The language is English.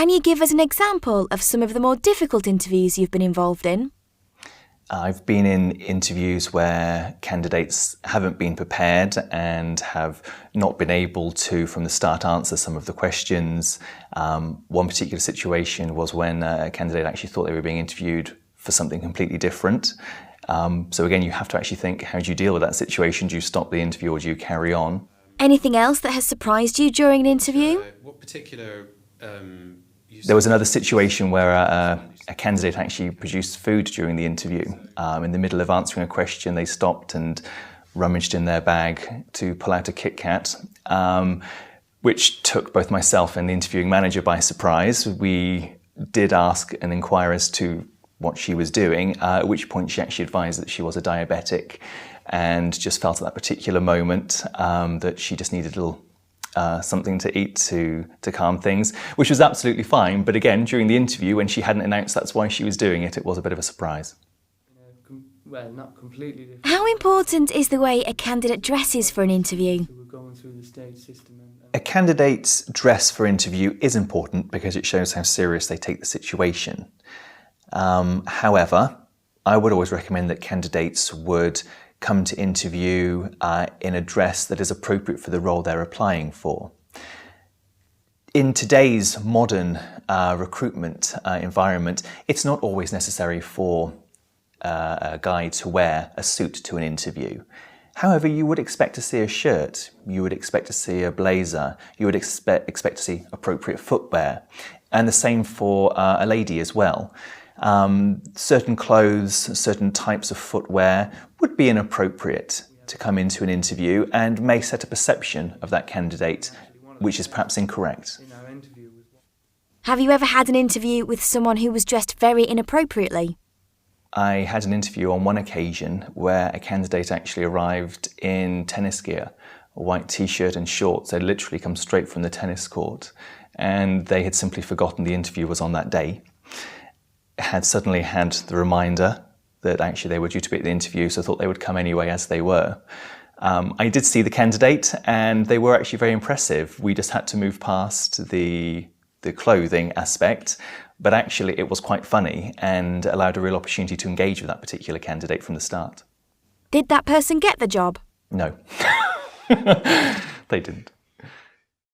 Can you give us an example of some of the more difficult interviews you've been involved in? I've been in interviews where candidates haven't been prepared and have not been able to, from the start, answer some of the questions. One particular situation was when a candidate actually thought they were being interviewed for something completely different. So again, you have to actually think, how do you deal with that situation? Do you stop the interview or do you carry on? Anything else that has surprised you during an interview? There was another situation where a candidate actually produced food during the interview. In the middle of answering a question, they stopped and rummaged in their bag to pull out a Kit Kat, which took both myself and the interviewing manager by surprise. We did ask and inquire as to what she was doing, at which point she actually advised that she was a diabetic and just felt at that particular moment that she just needed a little something to eat to calm things, which was absolutely fine. But again, during the interview, when she hadn't announced that's why she was doing it, it was a bit of a surprise. Well, not completely different. How important is the way a candidate dresses for an interview? So we're going through the stage system. A candidate's dress for interview is important because it shows how serious they take the situation. However, I would always recommend that candidates would come to interview in a dress that is appropriate for the role they're applying for. In today's modern recruitment environment, it's not always necessary for a guy to wear a suit to an interview. However, you would expect to see a shirt, you would expect to see a blazer, you would expect to see appropriate footwear, and the same for a lady as well. Certain clothes, certain types of footwear would be inappropriate to come into an interview and may set a perception of that candidate which is perhaps incorrect. Have you ever had an interview with someone who was dressed very inappropriately? I had an interview on one occasion where a candidate actually arrived in tennis gear, a white t-shirt and shorts. They'd literally come straight from the tennis court, and they had simply forgotten the interview was on that day. Had suddenly had the reminder that actually they were due to be at the interview, so I thought they would come anyway as they were. I did see the candidate and they were actually very impressive. We just had to move past the clothing aspect, but actually it was quite funny and allowed a real opportunity to engage with that particular candidate from the start. Did that person get the job? No, they didn't.